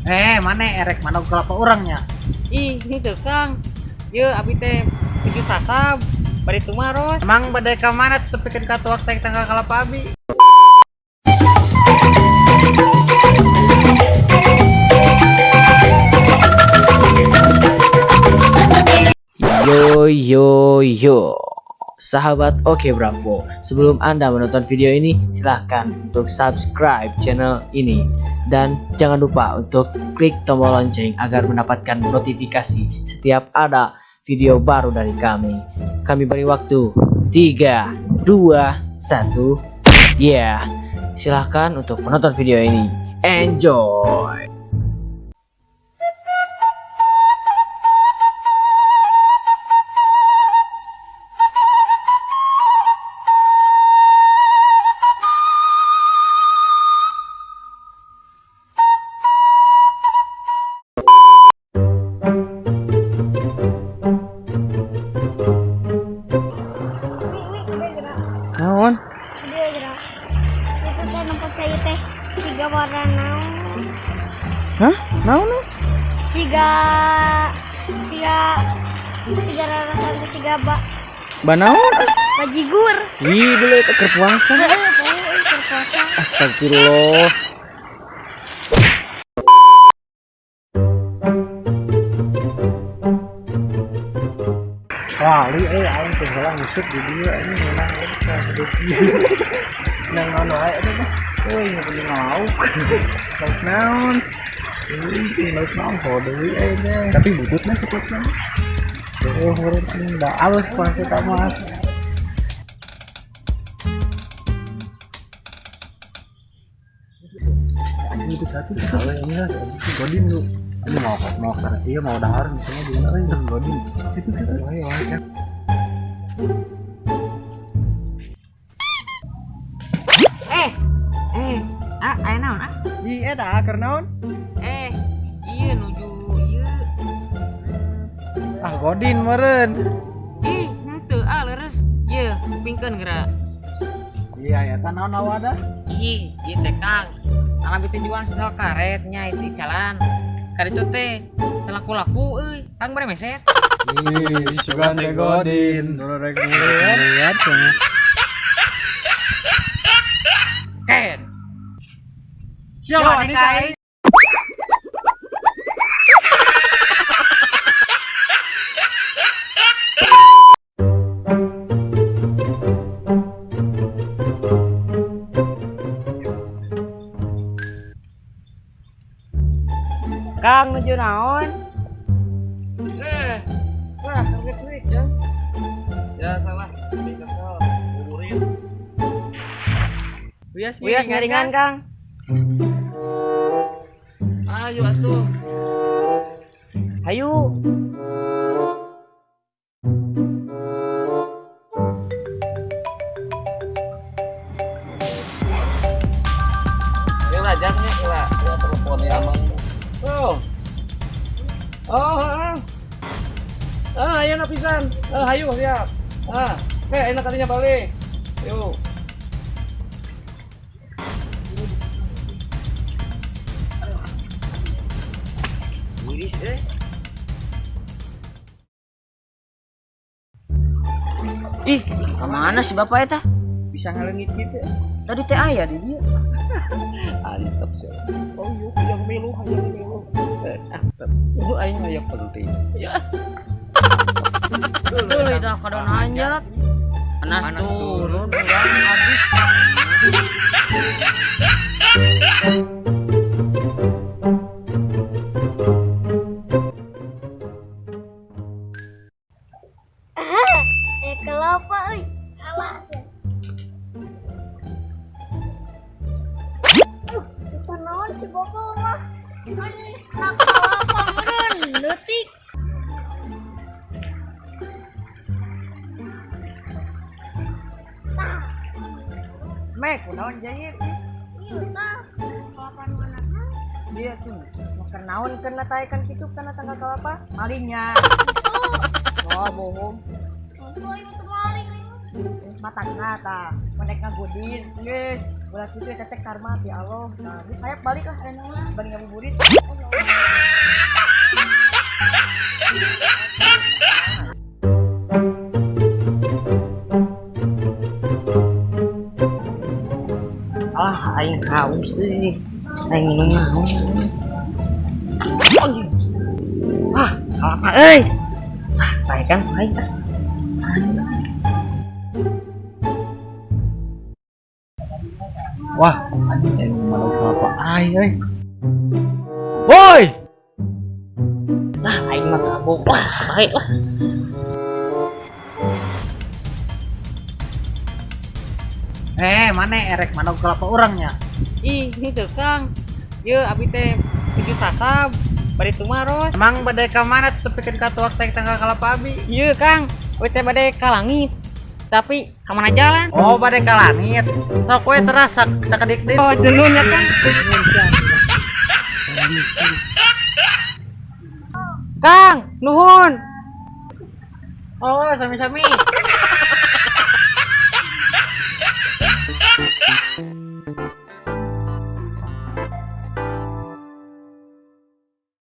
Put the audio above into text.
Mana erek mana kelapa orangnya? Ih, ini tuh Kang. Ye, abi teh tujuh sasab. Bari tumaros. Emang badai ka mana tuh bikin kartu waktu tanggal kelapa abi? Yo yo yo, sahabat Oke Bravo. Sebelum Anda menonton video ini, silahkan untuk subscribe channel ini dan jangan lupa untuk klik tombol lonceng agar mendapatkan notifikasi setiap ada video baru dari kami. Kami beri waktu 3, 2, 1. Ya, silahkan untuk menonton video ini. Enjoy. Naon? Dia gerak. Itu teh nampak cai teh siga warna naon? Hah? Naon? Siga rarasan teh siga Banaon? bajigur. Ih, dulu keur puasa. Berpuasa. Astagfirullah. Kali aing teh salah ngusuk di dia ini menang nang naon wae atuh mah. Euy beli lauk. Lauk naon? Ini lauk naon kode deui tapi bututna cepetna. Oh, urang da alus puasa ta mah. Itu satu kalau ini lah godin lu. Ini mau karena iya mau dahar misalnya di mana ini godin. Itu kita kan. Aya naon ah? Di eta keur naon? Iya nuju ieu. Ah godin meureun. Ih, henteu leres. Ye, pingkeun geura. Iya eta naon awada? Ih, ieu teh Kang. Alam itu jualan sendal karetnya itu jalan. Kali itu teh laku-laku euy. Kang bare meset. Ih, sugan teh godin. Rek lihat. Ken. Yo, Anika. Kang nuju naon? Wah, kaget cuy, Kang. Ya salah, kesel, nguburin. Wias nyaringan, Kang. Ayo atuh. Hayu. Yang ajaknya lah, ya telepon ya Bang. Ayo na pisan. Hayu siap. Enak tadinya balik. Yuk. Iris Ih, kemana si bapak eta? Bisa ngalengit gitu. Tadi teh aya di dia. Antep sih. Oh iya, yang melu. Antep. Itu aing aya penting. Ya. Tuh dah kada nanjak. Panas turun urang habis. Kelapa euy. Kalah. Itu naon si bokol mah? Ani nak kelapa meureun leutik. Mek, kunaon jahit? Ieu tah kelapa nu anakna. Dia tuh. Makan naon kena taekan kitu kana tanggal kalapa? Malingnya. Oh, bohong. Untuk ayo teu maling ayo. Matangna tah. Menek ngagodin, geus. berarti itu teteh karma ya Allah. Nah, ini saya balik lah enak balik ngabuburit. Ah, aing haus euy. Aing minum naon. Ah, apa euy? Ah, baik kan, baik kan. Wah, anjing emang malu kelapa ai euy. Woi, Lah, aing mah kagok lah, baik lah. mana erek mana kelapa orangnya? Ih, ini tuh Kang. Ye, abi teh tujuh sasab. Bari tumaros. Emang badai ka mana tuh bikin katuak teh tanggal kelapa abi? Iya Kang, we teh bade ka langit. Tapi ka mana jalan? Oh, badai ka langit. Sok we terasa sakedik-dik. Oh, jenun ya Kang. Kang, nuhun. Oh, sami-sami.